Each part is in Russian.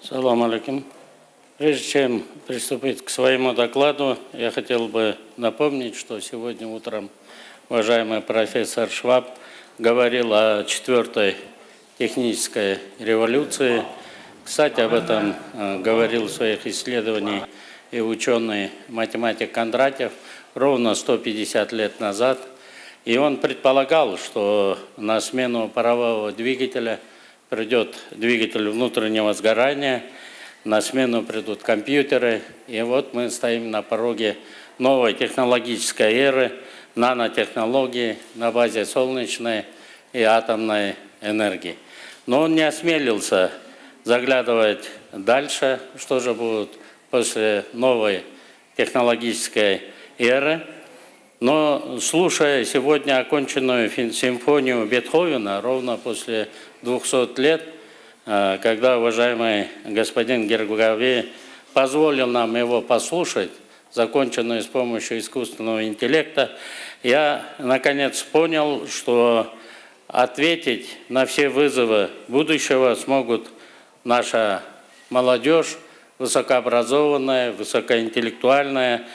Салам алейкум. Прежде чем приступить к своему докладу, я хотел бы напомнить, что сегодня утром уважаемый профессор Шваб говорил о четвертой технической революции. Кстати, об этом говорил в своих исследованиях и ученый математик Кондратьев ровно 150 лет назад. И он предполагал, что на смену парового двигателя придет двигатель внутреннего сгорания, на смену придут компьютеры. И вот мы стоим на пороге новой технологической эры, нанотехнологий на базе солнечной и атомной энергии. Но он не осмелился заглядывать дальше, что же будет после новой технологической эры. Но слушая сегодня оконченную симфонию Бетховена, ровно после 200 лет, когда уважаемый господин Гергавей позволил нам его послушать, законченную с помощью искусственного интеллекта, я наконец понял, что ответить на все вызовы будущего смогут наша молодежь, высокообразованная, высокоинтеллектуальная,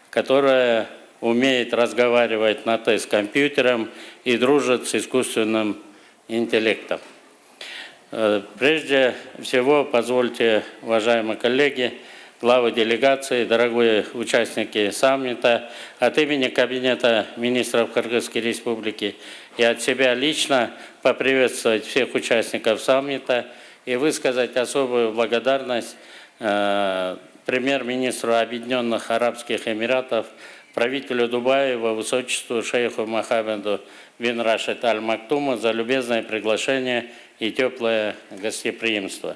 которая умеет разговаривать на «ты» с компьютером и дружит с искусственным интеллектом. Прежде всего, позвольте, уважаемые коллеги, главы делегации, дорогие участники саммита, от имени Кабинета министров Кыргызской Республики и от себя лично поприветствовать всех участников саммита и высказать особую благодарность премьер-министру Объединенных Арабских Эмиратов, правителю Дубая, его высочеству шейху Мохаммеду бин Рашид Аль-Мактуму за любезное приглашение и теплое гостеприимство.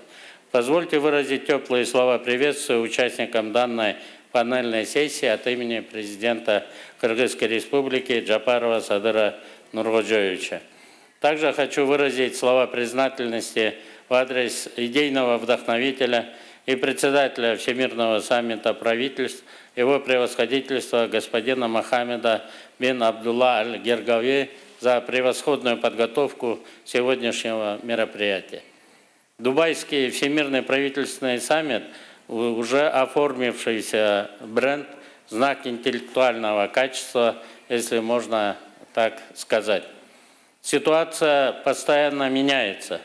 Позвольте выразить теплые слова приветствия участникам данной панельной сессии от имени президента Кыргызской Республики Джапарова Садыра Нургоджоевича. Также хочу выразить слова признательности в адрес идейного вдохновителя и председателя Всемирного саммита правительств, его превосходительства господина Мохаммеда бин Абдулла Аль-Гергавей за превосходную подготовку сегодняшнего мероприятия. Дубайский Всемирный правительственный саммит, уже оформившийся бренд, знак интеллектуального качества, если можно так сказать. Ситуация постоянно меняется.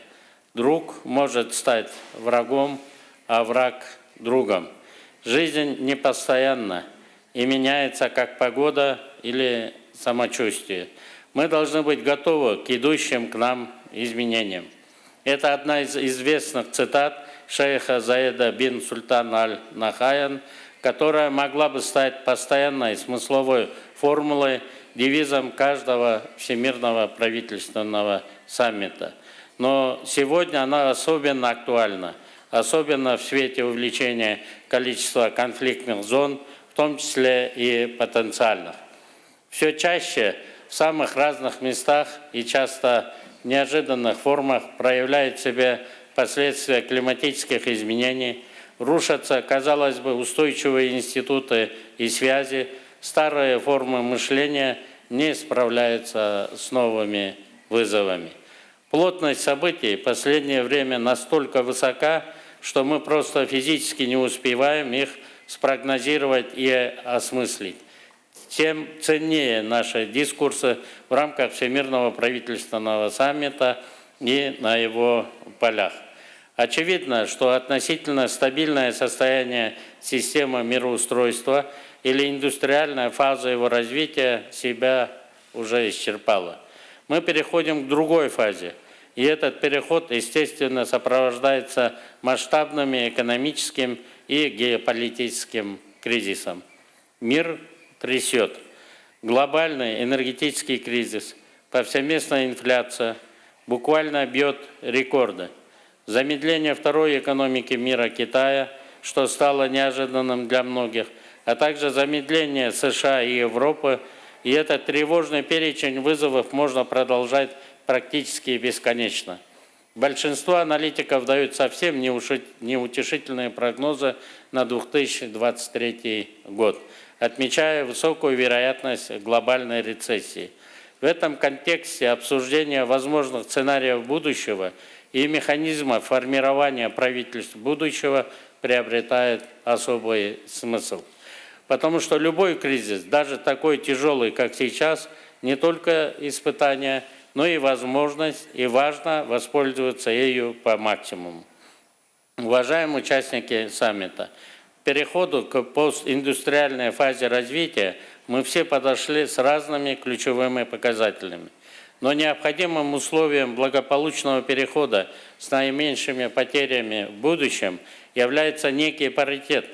Друг может стать врагом, а враг – другом. Жизнь непостоянна и меняется как погода или самочувствие. Мы должны быть готовы к идущим к нам изменениям. Это одна из известных цитат шейха Заеда бин Султан Аль-Нахаян, которая могла бы стать постоянной смысловой формулой, девизом каждого всемирного правительственного саммита. Но сегодня она особенно актуальна, особенно в свете увеличения количества конфликтных зон, в том числе и потенциальных. Все чаще в самых разных местах и часто в неожиданных формах проявляют себя последствия климатических изменений, рушатся, казалось бы, устойчивые институты и связи, старые формы мышления не справляются с новыми вызовами. Плотность событий в последнее время настолько высока, что мы просто физически не успеваем их спрогнозировать и осмыслить. Тем ценнее наши дискурсы в рамках Всемирного правительственного саммита и на его полях. Очевидно, что относительно стабильное состояние системы мироустройства или индустриальная фаза его развития себя уже исчерпала. Мы переходим к другой фазе. И этот переход, естественно, сопровождается масштабными экономическим и геополитическим кризисом. Мир трясет. Глобальный энергетический кризис, повсеместная инфляция буквально бьет рекорды. Замедление второй экономики мира Китая, что стало неожиданным для многих, а также замедление США и Европы. И этот тревожный перечень вызовов можно продолжать практически бесконечно. Большинство аналитиков дают совсем неутешительные прогнозы на 2023 год, отмечая высокую вероятность глобальной рецессии. В этом контексте обсуждение возможных сценариев будущего и механизма формирования правительств будущего приобретает особый смысл. Потому что любой кризис, даже такой тяжелый, как сейчас, не только испытание, но и возможность, и важно воспользоваться ею по максимуму. Уважаемые участники саммита, к переходу к постиндустриальной фазе развития мы все подошли с разными ключевыми показателями. Но необходимым условием благополучного перехода с наименьшими потерями в будущем является некий паритет,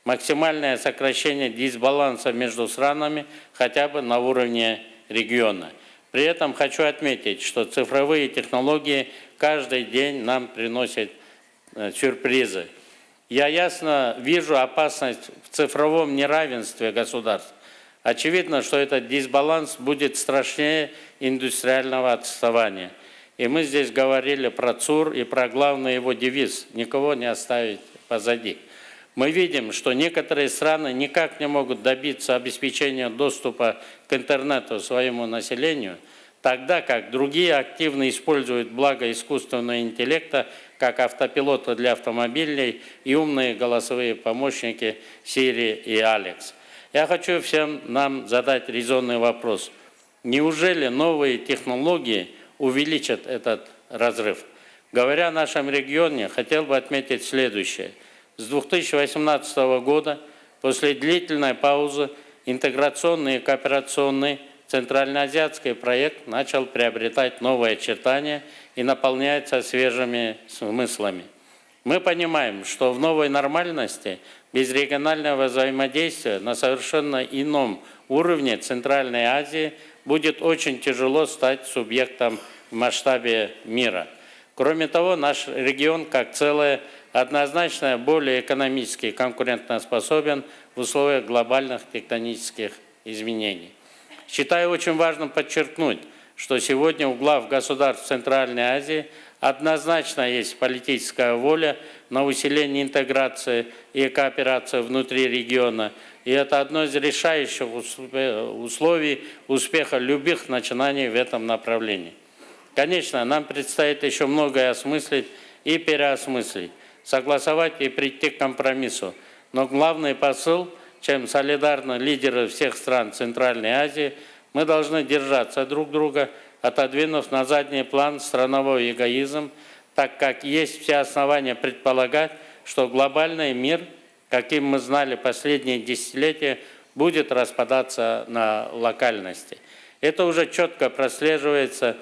максимальное сокращение дисбаланса между странами хотя бы на уровне региона. При этом хочу отметить, что цифровые технологии каждый день нам приносят сюрпризы. Я ясно вижу опасность в цифровом неравенстве государств. Очевидно, что этот дисбаланс будет страшнее индустриального отставания. И мы здесь говорили про ЦУР и про главный его девиз – никого не оставить позади. Мы видим, что некоторые страны никак не могут добиться обеспечения доступа к интернету своему населению, тогда как другие активно используют благо искусственного интеллекта, как автопилоты для автомобилей и умные голосовые помощники Siri и Alex. Я хочу всем нам задать резонный вопрос. Неужели новые технологии увеличат этот разрыв? Говоря о нашем регионе, хотел бы отметить следующее. С 2018 года, после длительной паузы, интеграционный и кооперационный центральноазиатский проект начал приобретать новые очертания и наполняется свежими смыслами. Мы понимаем, что в новой нормальности без регионального взаимодействия на совершенно ином уровне Центральной Азии будет очень тяжело стать субъектом в масштабе мира. Кроме того, наш регион как целое однозначно более экономически конкурентоспособен в условиях глобальных тектонических изменений. Считаю очень важным подчеркнуть, что сегодня у глав государств Центральной Азии однозначно есть политическая воля на усиление интеграции и кооперации внутри региона, и это одно из решающих условий успеха любых начинаний в этом направлении. Конечно, нам предстоит еще многое осмыслить и переосмыслить, согласовать и прийти к компромиссу, но главный посыл, чем солидарны лидеры всех стран Центральной Азии, мы должны держаться друг друга, отодвинув на задний план страновой эгоизм, так как есть все основания предполагать, что глобальный мир, каким мы знали последние десятилетия, будет распадаться на локальности. Это уже четко прослеживается,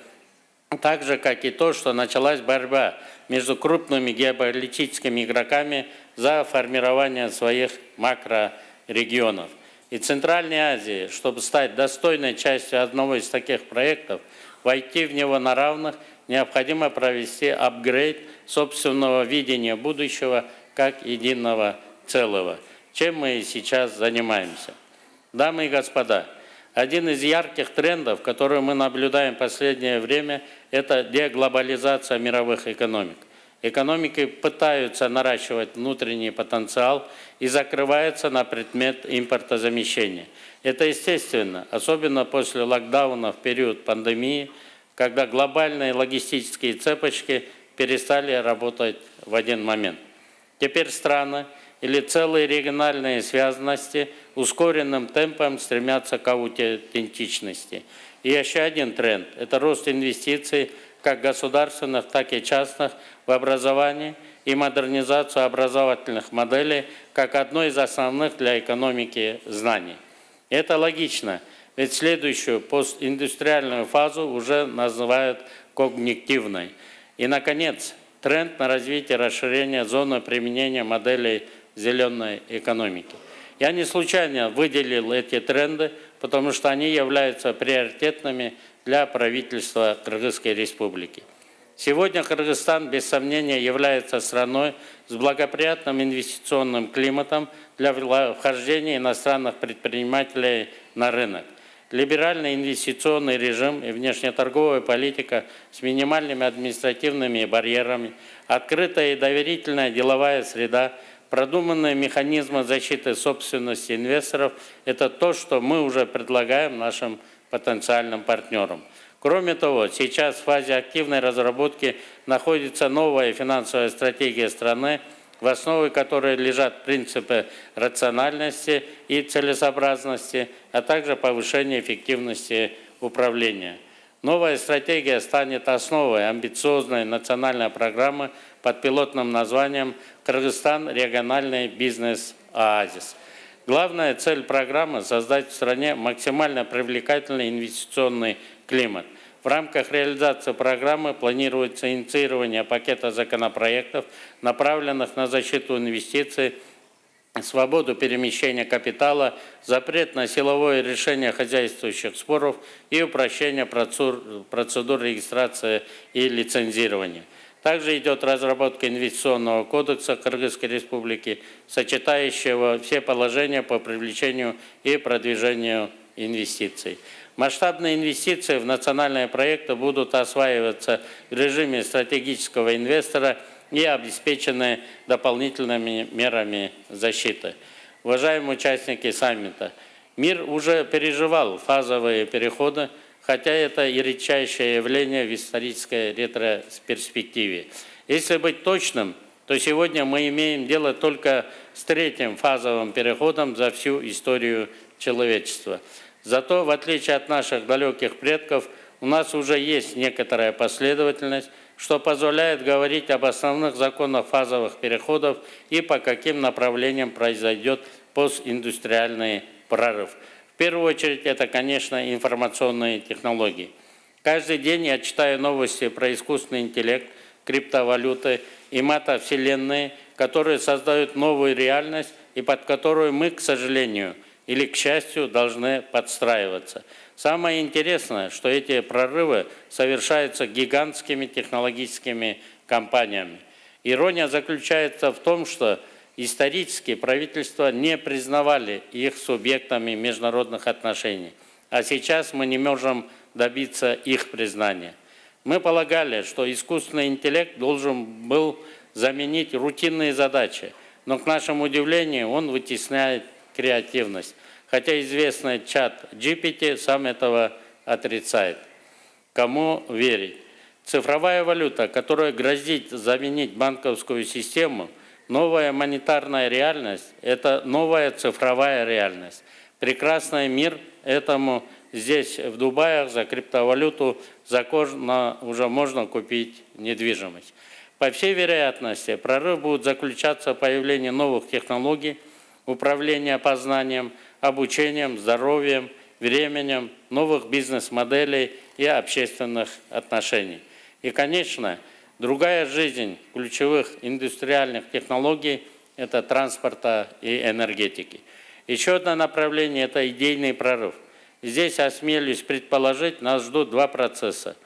так же, как и то, что началась борьба между крупными геополитическими игроками за формирование своих макрорегионов. И Центральной Азии, чтобы стать достойной частью одного из таких проектов, войти в него на равных, необходимо провести апгрейд собственного видения будущего как единого целого, чем мы и сейчас занимаемся. Дамы и господа, один из ярких трендов, который мы наблюдаем в последнее время, это деглобализация мировых экономик. Экономики пытаются наращивать внутренний потенциал и закрываются на предмет импортозамещения. Это естественно, особенно после локдауна в период пандемии, когда глобальные логистические цепочки перестали работать в один момент. Теперь страны или целые региональные связанности ускоренным темпом стремятся к аутентичности. И еще один тренд – это рост инвестиций как государственных, так и частных в образование и модернизацию образовательных моделей как одно из основных для экономики знаний. Это логично, ведь следующую постиндустриальную фазу уже называют когнитивной. И, наконец, тренд на развитие расширения зоны применения моделей зеленой экономики. Я не случайно выделил эти тренды, потому что они являются приоритетными для правительства Кыргызской Республики. Сегодня Кыргызстан, без сомнения, является страной с благоприятным инвестиционным климатом для вхождения иностранных предпринимателей на рынок. Либеральный инвестиционный режим и внешнеторговая политика с минимальными административными барьерами, открытая и доверительная деловая среда, продуманные механизмы защиты собственности инвесторов – это то, что мы уже предлагаем нашим потенциальным партнерам. Кроме того, сейчас в фазе активной разработки находится новая финансовая стратегия страны, в основе которой лежат принципы рациональности и целесообразности, а также повышения эффективности управления. Новая стратегия станет основой амбициозной национальной программы под пилотным названием «Кыргызстан. Региональный бизнес-оазис». Главная цель программы – создать в стране максимально привлекательный инвестиционный климат. В рамках реализации программы планируется инициирование пакета законопроектов, направленных на защиту инвестиций, свободу перемещения капитала, запрет на силовое решение хозяйствующих споров и упрощение процедур регистрации и лицензирования. Также идет разработка инвестиционного кодекса Кыргызской Республики, сочетающего все положения по привлечению и продвижению инвестиций. Масштабные инвестиции в национальные проекты будут осваиваться в режиме стратегического инвестора и обеспечены дополнительными мерами защиты. Уважаемые участники саммита, мир уже переживал фазовые переходы, хотя это и редчайшее явление в исторической ретроперспективе. Если быть точным, то сегодня мы имеем дело только с третьим фазовым переходом за всю историю человечества. Зато, в отличие от наших далеких предков, у нас уже есть некоторая последовательность, что позволяет говорить об основных законах фазовых переходов и по каким направлениям произойдет постиндустриальный прорыв. В первую очередь, это, конечно, информационные технологии. Каждый день я читаю новости про искусственный интеллект, криптовалюты и метавселенные, которые создают новую реальность и под которую мы, к сожалению, или, к счастью, должны подстраиваться. Самое интересное, что эти прорывы совершаются гигантскими технологическими компаниями. Ирония заключается в том, что исторически правительства не признавали их субъектами международных отношений, а сейчас мы не можем добиться их признания. Мы полагали, что искусственный интеллект должен был заменить рутинные задачи, но, к нашему удивлению, он вытесняет креативность, хотя известный чат GPT сам этого отрицает. Кому верить? Цифровая валюта, которая грозит заменить банковскую систему, новая монетарная реальность – это новая цифровая реальность. Прекрасный мир этому здесь, в Дубае, за криптовалюту уже можно купить недвижимость. По всей вероятности, прорыв будет заключаться в появлении новых технологий, управления познанием, обучением, здоровьем, временем, новых бизнес-моделей и общественных отношений. И, конечно, другая жизнь ключевых индустриальных технологий – это транспорта и энергетики. Еще одно направление – это идейный прорыв. Здесь, осмелюсь предположить, нас ждут два процесса.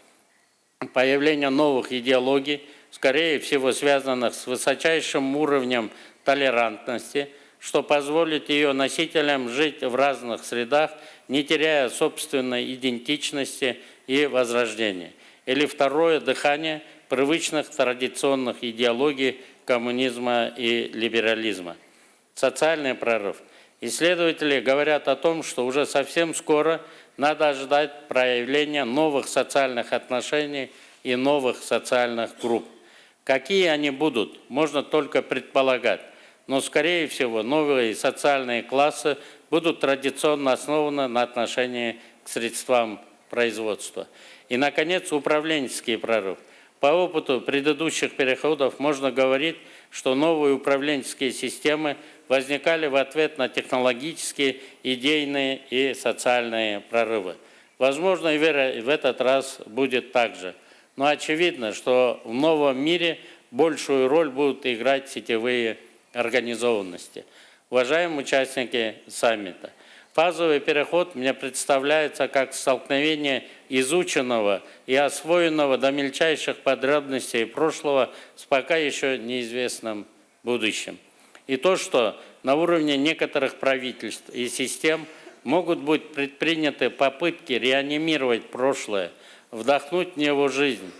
Появление новых идеологий, скорее всего, связанных с высочайшим уровнем толерантности, что позволит ее носителям жить в разных средах, не теряя собственной идентичности и возрождения. Или второе дыхание привычных традиционных идеологий коммунизма и либерализма. Социальный прорыв. Исследователи говорят о том, что уже совсем скоро надо ожидать проявления новых социальных отношений и новых социальных групп. Какие они будут, можно только предполагать. Но, скорее всего, новые социальные классы будут традиционно основаны на отношении к средствам производства. И, наконец, управленческий прорыв. По опыту предыдущих переходов можно говорить, что новые управленческие системы возникали в ответ на технологические, идейные и социальные прорывы. Возможно, и в этот раз будет так же. Но очевидно, что в новом мире большую роль будут играть сетевые организованности. Уважаемые участники саммита, фазовый переход мне представляется как столкновение изученного и освоенного до мельчайших подробностей прошлого с пока еще неизвестным будущим. И то, что на уровне некоторых правительств и систем могут быть предприняты попытки реанимировать прошлое, вдохнуть в него жизнь,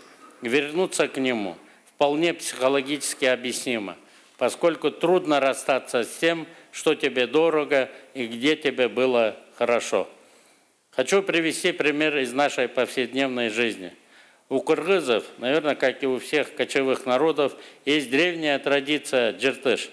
вернуться к нему, вполне психологически объяснимо, поскольку трудно расстаться с тем, что тебе дорого и где тебе было хорошо. Хочу привести пример из нашей повседневной жизни. У кыргызов, наверное, как и у всех кочевых народов, есть древняя традиция джертыш,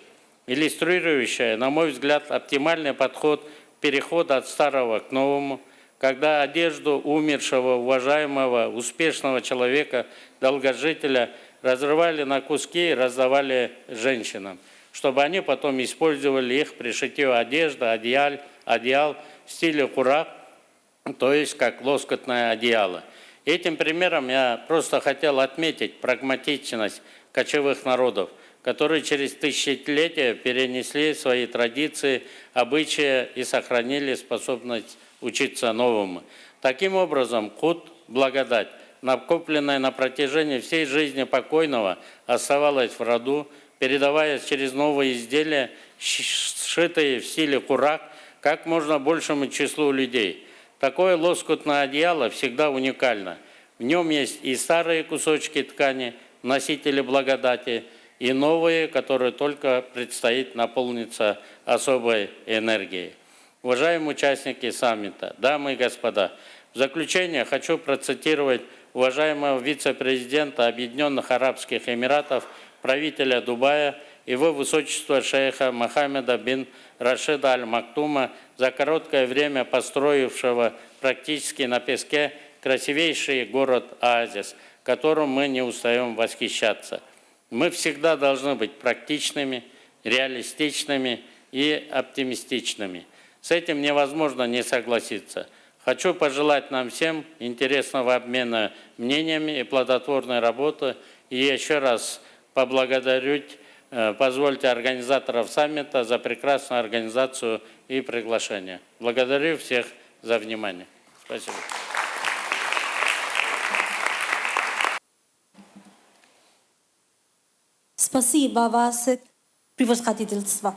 иллюстрирующая, на мой взгляд, оптимальный подход перехода от старого к новому, когда одежду умершего, уважаемого, успешного человека, долгожителя разрывали на куски и раздавали женщинам, чтобы они потом использовали их при шитье одежды, одеял в стиле курак, то есть как лоскутное одеяло. Этим примером я просто хотел отметить прагматичность кочевых народов, которые через тысячелетия перенесли свои традиции, обычаи и сохранили способность учиться новому. Таким образом, кут, благодать, накопленная на протяжении всей жизни покойного, оставалась в роду, передаваясь через новые изделия, сшитые в стиле курак, как можно большему числу людей. Такое лоскутное одеяло всегда уникально. В нем есть и старые кусочки ткани, носители благодати, и новые, которые только предстоит наполниться особой энергией. Уважаемые участники саммита, дамы и господа, в заключение хочу процитировать уважаемого вице-президента Объединенных Арабских Эмиратов, правителя Дубая, его высочества шейха Мохаммеда бин Рашида Аль-Мактума, за короткое время построившего практически на песке красивейший город-оазис, которым мы не устаем восхищаться. Мы всегда должны быть практичными, реалистичными и оптимистичными. С этим невозможно не согласиться. Хочу пожелать нам всем интересного обмена мнениями и плодотворной работы. И еще раз поблагодарить, позвольте, организаторов саммита за прекрасную организацию и приглашение. Благодарю всех за внимание. Спасибо. Спасибо, ваше превосходительство.